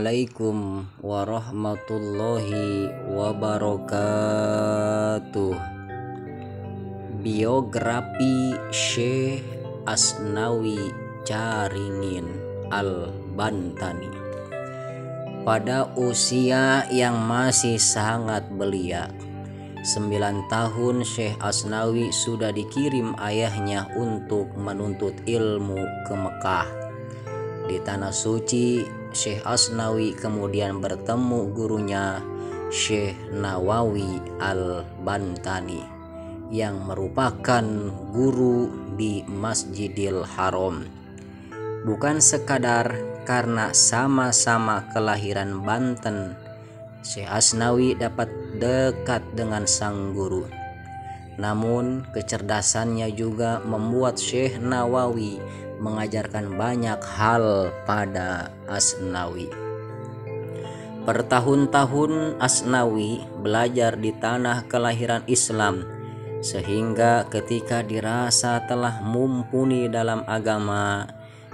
Assalamualaikum warahmatullahi wabarakatuh. Biografi Syekh Asnawi Caringin Al-Bantani. Pada usia yang masih sangat belia, 9 tahun, Syekh Asnawi sudah dikirim ayahnya untuk menuntut ilmu ke Mekah. Di tanah suci, Syekh Asnawi kemudian bertemu gurunya Syekh Nawawi Al-Bantani yang merupakan guru di Masjidil Haram. Bukan sekadar karena sama-sama kelahiran Banten, Syekh Asnawi dapat dekat dengan sang guru. Namun kecerdasannya juga membuat Syekh Nawawi mengajarkan banyak hal pada Asnawi. Bertahun-tahun Asnawi belajar di tanah kelahiran Islam, sehingga ketika dirasa telah mumpuni dalam agama,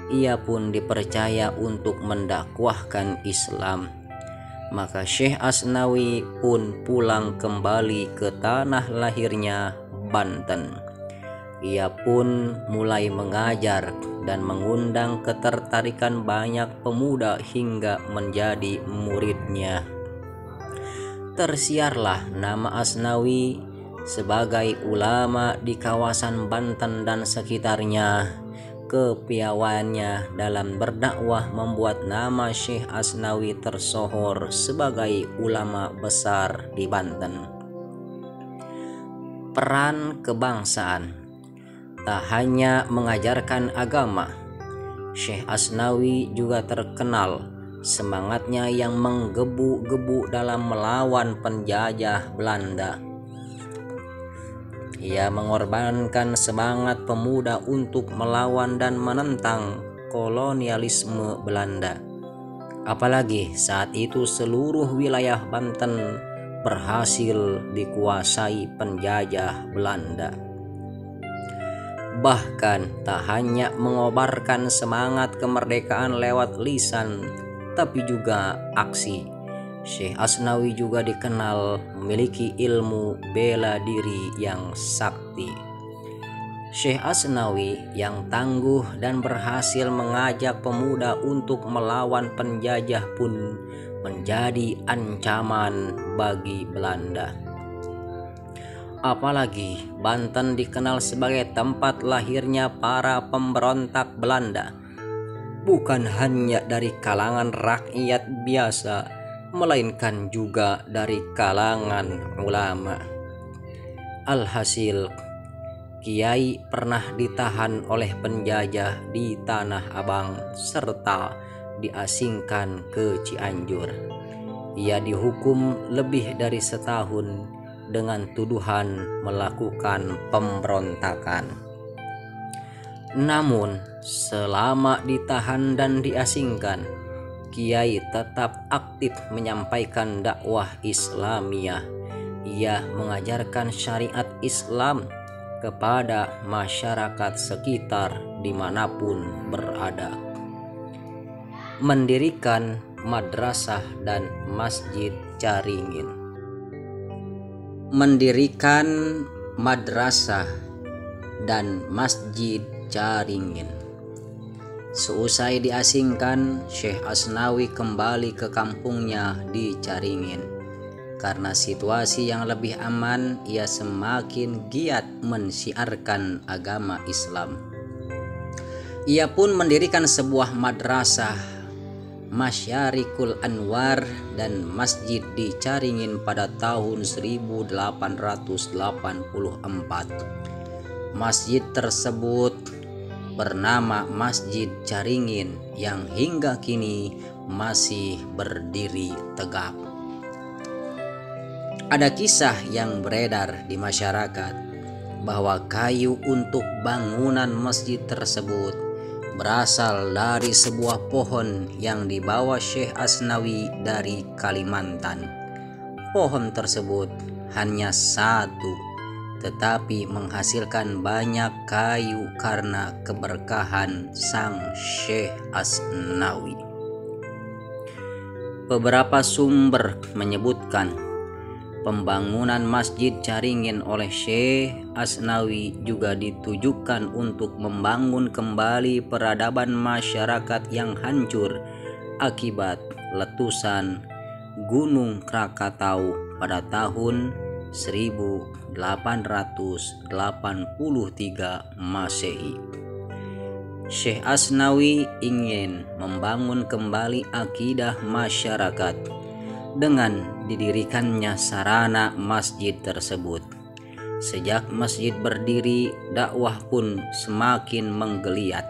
ia pun dipercaya untuk mendakwahkan Islam. Maka Syekh Asnawi pun pulang kembali ke tanah lahirnya, Banten. Ia pun mulai mengajar dan mengundang ketertarikan banyak pemuda hingga menjadi muridnya. Tersiarlah nama Asnawi sebagai ulama di kawasan Banten dan sekitarnya. Kepiawaiannya dalam berdakwah membuat nama Syekh Asnawi tersohor sebagai ulama besar di Banten. Peran kebangsaan. Tak hanya mengajarkan agama, Syekh Asnawi juga terkenal semangatnya yang menggebu-gebu dalam melawan penjajah Belanda. Ia mengorbankan semangat pemuda untuk melawan dan menentang kolonialisme Belanda. Apalagi saat itu seluruh wilayah Banten berhasil dikuasai penjajah Belanda. Bahkan tak hanya mengobarkan semangat kemerdekaan lewat lisan, tapi juga aksi. Syekh Asnawi juga dikenal memiliki ilmu bela diri yang sakti. Syekh Asnawi yang tangguh dan berhasil mengajak pemuda untuk melawan penjajah pun menjadi ancaman bagi Belanda. Apalagi Banten dikenal sebagai tempat lahirnya para pemberontak Belanda, bukan hanya dari kalangan rakyat biasa, melainkan juga dari kalangan ulama. Alhasil, kiai pernah ditahan oleh penjajah di Tanah Abang serta diasingkan ke Cianjur. Ia dihukum lebih dari setahun dengan tuduhan melakukan pemberontakan. Namun, selama ditahan dan diasingkan, kiai tetap aktif menyampaikan dakwah Islamiyah. Ia mengajarkan syariat Islam kepada masyarakat sekitar dimanapun berada. Mendirikan madrasah dan masjid Caringin. Mendirikan madrasah dan masjid Caringin. Seusai diasingkan, Syekh Asnawi kembali ke kampungnya di Caringin. Karena situasi yang lebih aman, ia semakin giat mensiarkan agama Islam. Ia pun mendirikan sebuah madrasah Masyarikul Anwar dan masjid di Caringin pada tahun 1884. Masjid tersebut bernama Masjid Caringin yang hingga kini masih berdiri tegak. Ada kisah yang beredar di masyarakat bahwa kayu untuk bangunan masjid tersebut berasal dari sebuah pohon yang dibawa Syekh Asnawi dari Kalimantan. Pohon tersebut hanya satu, tetapi menghasilkan banyak kayu karena keberkahan sang Syekh Asnawi. Beberapa sumber menyebutkan pembangunan Masjid Caringin oleh Syekh Asnawi juga ditujukan untuk membangun kembali peradaban masyarakat yang hancur akibat letusan Gunung Krakatau pada tahun 1883 Masehi. Syekh Asnawi ingin membangun kembali akidah masyarakat dengan didirikannya sarana masjid tersebut. Sejak masjid berdiri, dakwah pun semakin menggeliat.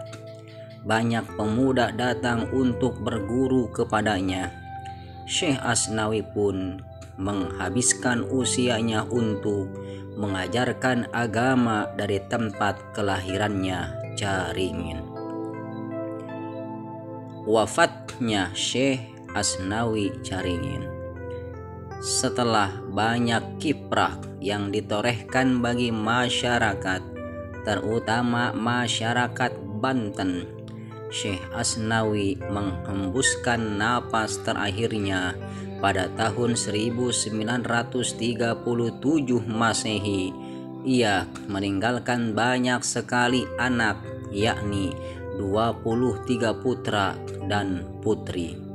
Banyak pemuda datang untuk berguru kepadanya. Syekh Asnawi pun menghabiskan usianya untuk mengajarkan agama dari tempat kelahirannya, Caringin. Wafatnya Syekh Asnawi Caringin setelah banyak kiprah yang ditorehkan bagi masyarakat, terutama masyarakat Banten. Syekh Asnawi menghembuskan napas terakhirnya pada tahun 1937 Masehi. Ia meninggalkan banyak sekali anak, yakni 23 putra dan putri.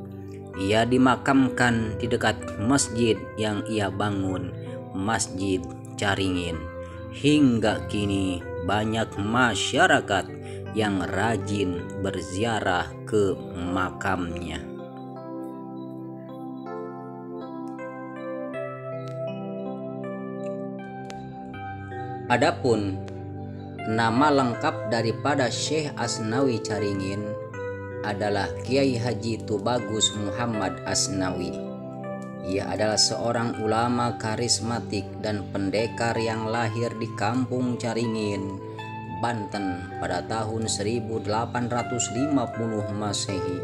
Ia dimakamkan di dekat masjid yang ia bangun, Masjid Caringin. Hingga kini banyak masyarakat yang rajin berziarah ke makamnya. Adapun nama lengkap daripada Syekh Asnawi Caringin adalah Kiai Haji Tubagus Muhammad Asnawi. Ia adalah seorang ulama karismatik dan pendekar yang lahir di Kampung Caringin, Banten pada tahun 1850 Masehi.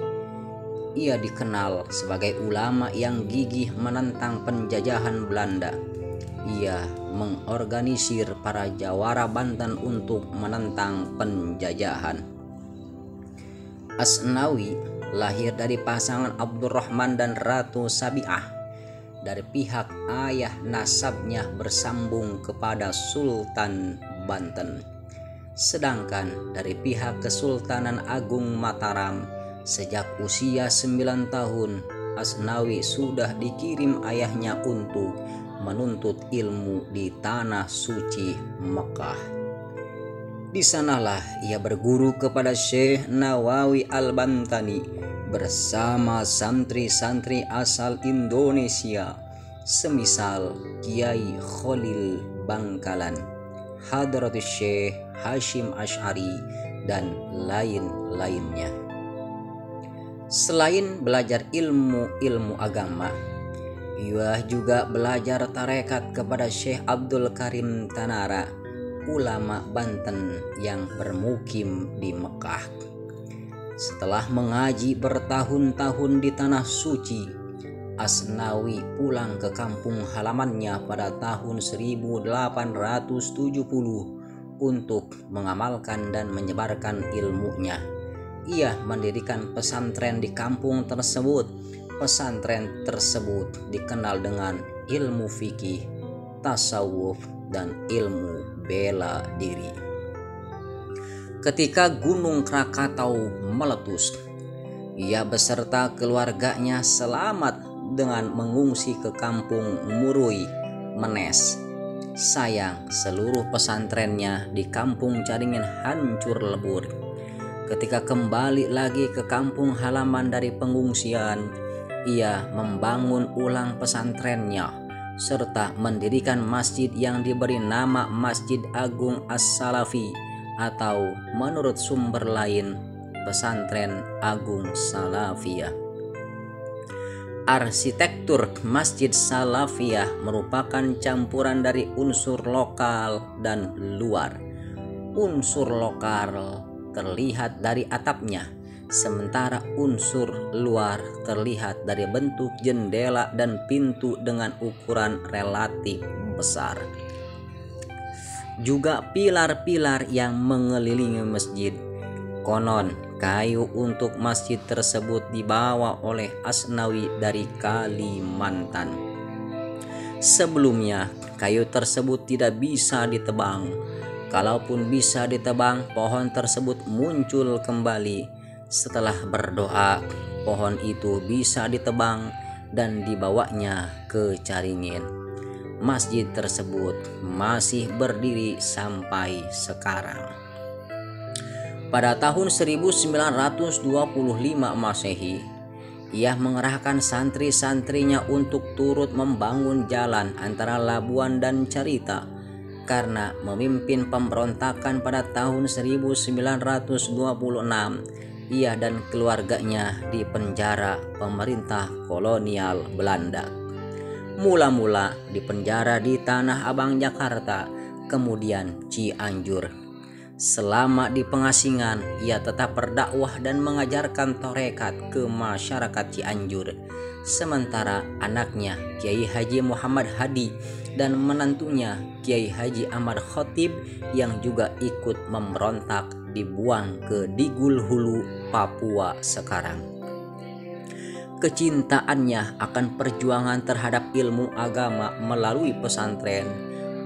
Ia dikenal sebagai ulama yang gigih menentang penjajahan Belanda. Ia mengorganisir para jawara Banten untuk menentang penjajahan. Asnawi lahir dari pasangan Abdurrahman dan Ratu Sabiah. Dari pihak ayah nasabnya bersambung kepada Sultan Banten. Sedangkan dari pihak Kesultanan Agung Mataram, sejak usia 9 tahun Asnawi sudah dikirim ayahnya untuk menuntut ilmu di tanah suci Mekah. Di sanalah ia berguru kepada Syekh Nawawi Al-Bantani bersama santri-santri asal Indonesia, semisal Kiai Khalil Bangkalan, Hadratus Syekh Hashim Asy'ari, dan lain-lainnya. Selain belajar ilmu agama, ia juga belajar tarekat kepada Syekh Abdul Karim Tanara, ulama Banten yang bermukim di Mekah. Setelah mengaji bertahun-tahun di tanah suci, Asnawi pulang ke kampung halamannya pada tahun 1870 untuk mengamalkan dan menyebarkan ilmunya. Ia mendirikan pesantren di kampung tersebut. Pesantren tersebut dikenal dengan ilmu fikih, tasawuf, dan ilmu bela diri. Ketika Gunung Krakatau meletus, ia beserta keluarganya selamat dengan mengungsi ke kampung Murui, Menes. Sayang, seluruh pesantrennya di Kampung Caringin hancur lebur. Ketika kembali lagi ke kampung halaman dari pengungsian, ia membangun ulang pesantrennya serta mendirikan masjid yang diberi nama Masjid Agung As-Salafi, atau menurut sumber lain Pesantren Agung Salafiyah. Arsitektur Masjid Salafiyah merupakan campuran dari unsur lokal dan luar. Unsur lokal terlihat dari atapnya, sementara unsur luar terlihat dari bentuk jendela dan pintu dengan ukuran relatif besar. Juga pilar-pilar yang mengelilingi masjid konon kayu untuk masjid tersebut dibawa oleh Asnawi dari Kalimantan. Sebelumnya, kayu tersebut tidak bisa ditebang. Kalaupun bisa ditebang, pohon tersebut muncul kembali. Setelah berdoa, pohon itu bisa ditebang dan dibawanya ke Caringin. Masjid tersebut masih berdiri sampai sekarang. Pada tahun 1925 Masehi, ia mengerahkan santri-santrinya untuk turut membangun jalan antara Labuan dan Carita. Karena memimpin pemberontakan pada tahun 1926, ia dan keluarganya dipenjara pemerintah kolonial Belanda. Mula-mula dipenjara di Tanah Abang, Jakarta, kemudian Cianjur. Selama di pengasingan, ia tetap berdakwah dan mengajarkan tarekat ke masyarakat Cianjur. Sementara anaknya Kiai Haji Muhammad Hadi dan menantunya Kiai Haji Ahmad Khotib yang juga ikut memberontak dibuang ke Digul Hulu, Papua sekarang. Kecintaannya akan perjuangan terhadap ilmu agama melalui pesantren,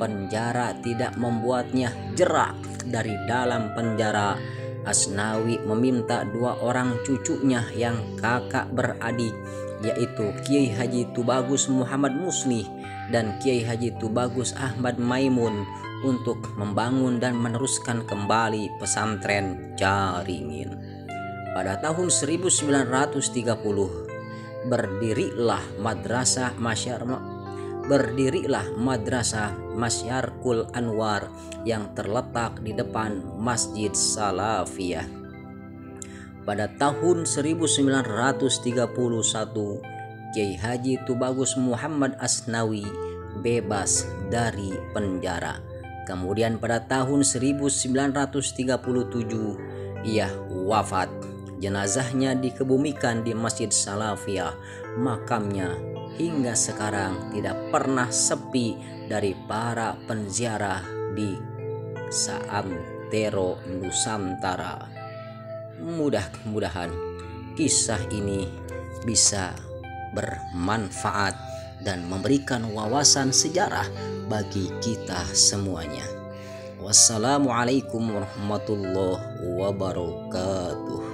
penjara tidak membuatnya jerak dari dalam penjara. Asnawi meminta dua orang cucunya yang kakak beradik, yaitu Kiai Haji Tubagus Muhammad Muslih dan Kiai Haji Tubagus Ahmad Maimun, untuk membangun dan meneruskan kembali pesantren Caringin. Pada tahun 1930 berdirilah Madrasah Masyarkul Anwar yang terletak di depan Masjid Salafiyah. Pada tahun 1931 Kiai Haji Tubagus Muhammad Asnawi bebas dari penjara. Kemudian pada tahun 1937 ia wafat. Jenazahnya dikebumikan di Masjid Salafiyah. Makamnya hingga sekarang tidak pernah sepi dari para penziarah di Saantero Nusantara. Mudah-mudahan kisah ini bisa bermanfaat dan memberikan wawasan sejarah bagi kita semuanya. Wassalamualaikum warahmatullahi wabarakatuh.